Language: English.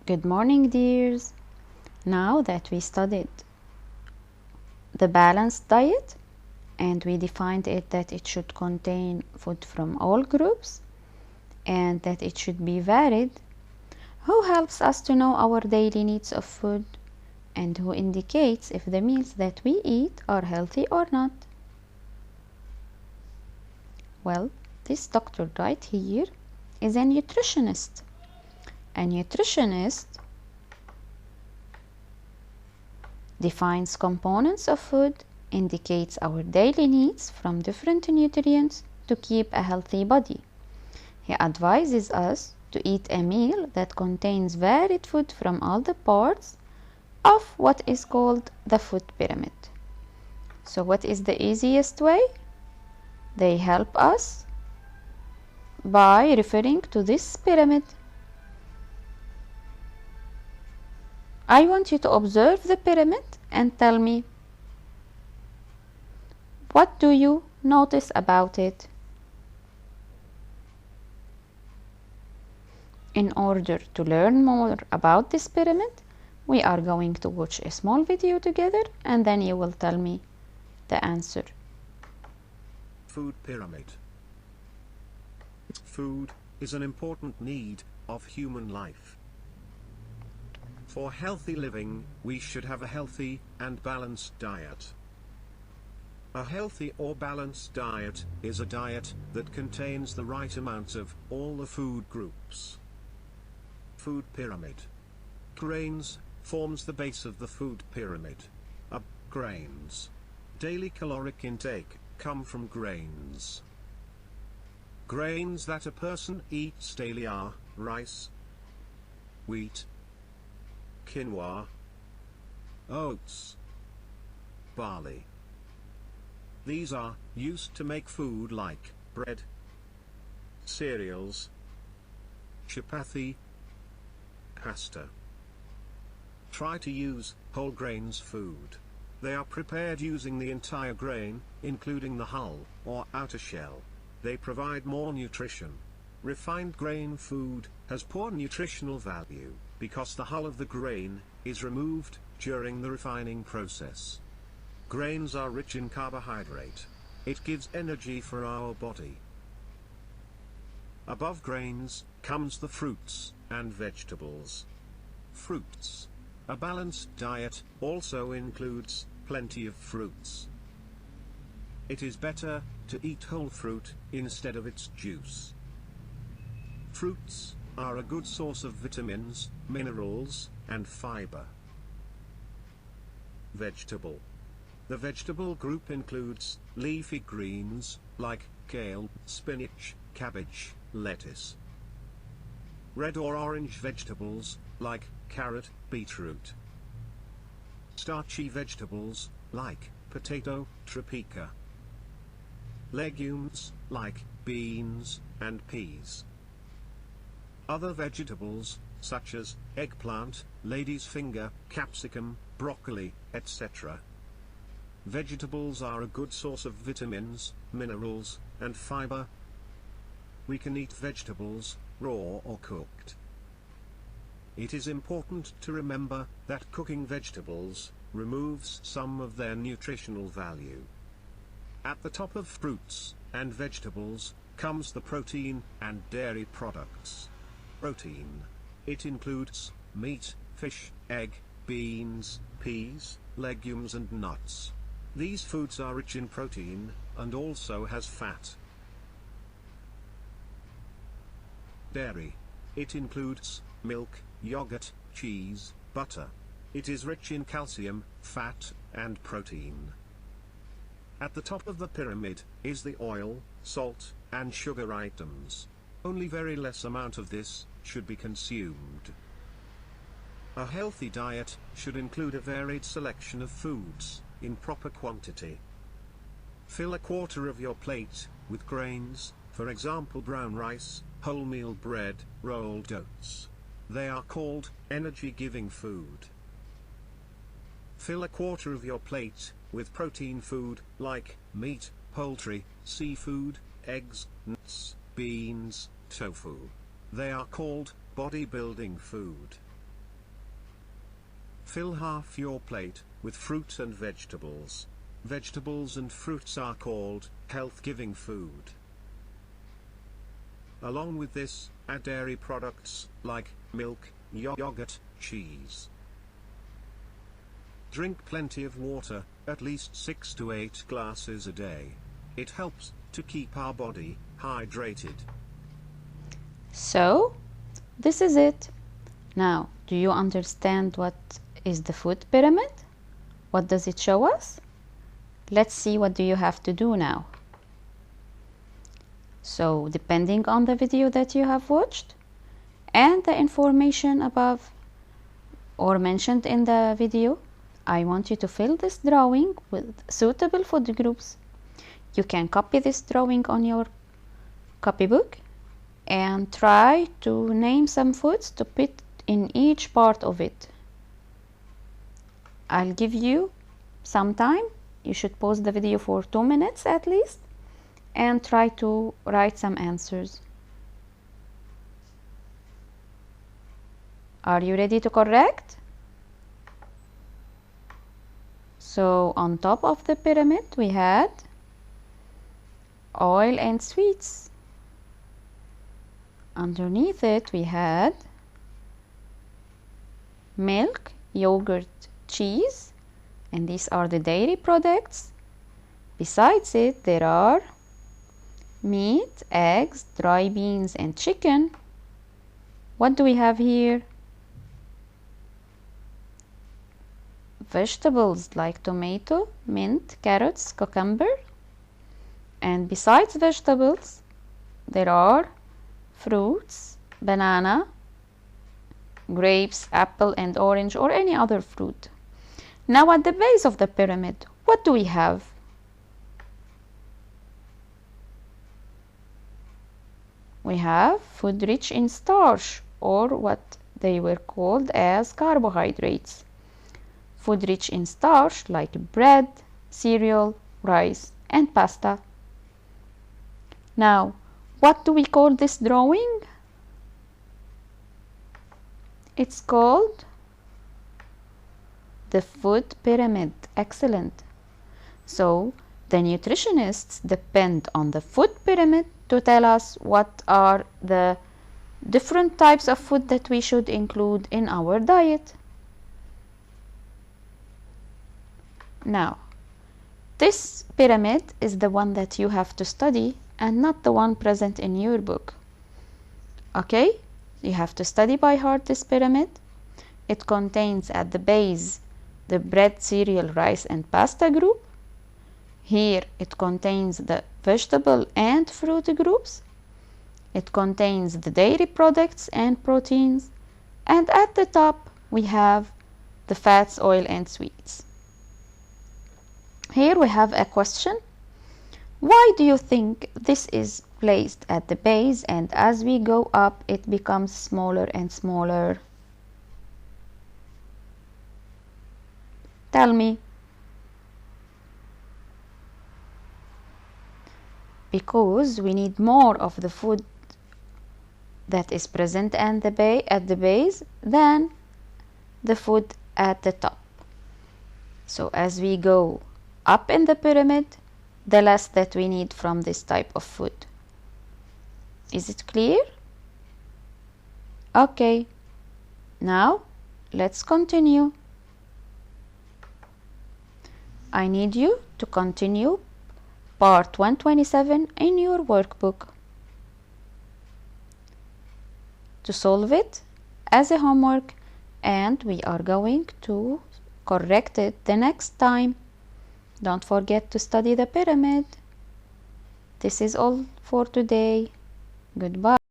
Good morning, dears. Now that we studied the balanced diet and we defined it that it should contain food from all groups and that it should be varied, who helps us to know our daily needs of food and who indicates if the meals that we eat are healthy or not? Well, this doctor right here is a nutritionist. A nutritionist defines components of food, indicates our daily needs from different nutrients to keep a healthy body. He advises us to eat a meal that contains varied food from all the parts of what is called the food pyramid. So what is the easiest way? They help us by referring to this pyramid. I want you to observe the pyramid and tell me, what do you notice about it? In order to learn more about this pyramid, we are going to watch a small video together and then you will tell me the answer. Food pyramid. Food is an important need of human life. For healthy living, we should have a healthy and balanced diet. A healthy or balanced diet is a diet that contains the right amount of all the food groups. Food pyramid. Grains forms the base of the food pyramid. Grains. Daily caloric intake come from grains. Grains that a person eats daily are rice, wheat, quinoa, oats, barley. These are used to make food like bread, cereals, chapati, pasta. Try to use whole grains food. They are prepared using the entire grain, including the hull or outer shell. They provide more nutrition. Refined grain food has poor nutritional value because the hull of the grain is removed during the refining process. Grains are rich in carbohydrate. It gives energy for our body. Above grains comes the fruits and vegetables. Fruits. A balanced diet also includes plenty of fruits. It is better to eat whole fruit instead of its juice. Fruits are a good source of vitamins, minerals, and fiber. Vegetable. The vegetable group includes leafy greens, like kale, spinach, cabbage, lettuce. Red or orange vegetables, like carrot, beetroot. Starchy vegetables, like potato, tripica. Legumes, like beans and peas. Other vegetables, such as eggplant, lady's finger, capsicum, broccoli, etc. Vegetables are a good source of vitamins, minerals, and fiber. We can eat vegetables, raw or cooked. It is important to remember that cooking vegetables removes some of their nutritional value. At the top of fruits and vegetables comes the protein and dairy products. Protein. It includes meat, fish, egg, beans, peas, legumes and nuts. These foods are rich in protein and also has fat. Dairy. It includes milk, yogurt, cheese, butter. It is rich in calcium, fat, and protein. At the top of the pyramid is the oil, salt, and sugar items. Only very less amount of this should be consumed. A healthy diet should include a varied selection of foods in proper quantity. Fill a quarter of your plate with grains, for example brown rice, wholemeal bread, rolled oats. They are called energy-giving food. Fill a quarter of your plate with protein food like meat, poultry, seafood, eggs, nuts, beans, tofu. They are called bodybuilding food. Fill half your plate with fruit and vegetables. Vegetables and fruits are called health-giving food. Along with this, add dairy products like milk, yogurt, cheese. Drink plenty of water, at least 6 to 8 glasses a day. It helps to keep our body hydrated. So, this is it. Now, do you understand what is the food pyramid? What does it show us? Let's see what do you have to do now. So, depending on the video that you have watched and the information above or mentioned in the video, I want you to fill this drawing with suitable food groups. You can copy this drawing on your copybook and try to name some foods to put in each part of it. I'll give you some time. You should pause the video for 2 minutes at least and try to write some answers. Are you ready to correct? So on top of the pyramid we had oil and sweets. Underneath it we had milk, yogurt, cheese, and these are the dairy products. Besides it there are meat, eggs, dry beans and chicken. What do we have here? Vegetables like tomato, mint, carrots, cucumber. And besides vegetables there are fruits, banana, grapes, apple and orange or any other fruit. Now at the base of the pyramid, what do we have? We have food rich in starch, or what they were called as carbohydrates. Food rich in starch like bread, cereal, rice and pasta. Now, what do we call this drawing? It's called the food pyramid. Excellent. So, the nutritionists depend on the food pyramid to tell us what are the different types of food that we should include in our diet. Now, this pyramid is the one that you have to study and not the one present in your book. Okay? You have to study by heart this pyramid. It contains at the base the bread, cereal, rice and pasta group. Here it contains the vegetable and fruit groups. It contains the dairy products and proteins. And at the top we have the fats, oil and sweets. Here we have a question. Why do you think this is placed at the base and as we go up it becomes smaller and smaller? Tell me. Because we need more of the food that is present at the base than the food at the top. So as we go up in the pyramid, the less that we need from this type of food. Is it clear? Okay. Now let's continue. I need you to continue part 127 in your workbook. To solve it as a homework, and we are going to correct it the next time. Don't forget to study the pyramid. This is all for today. Goodbye.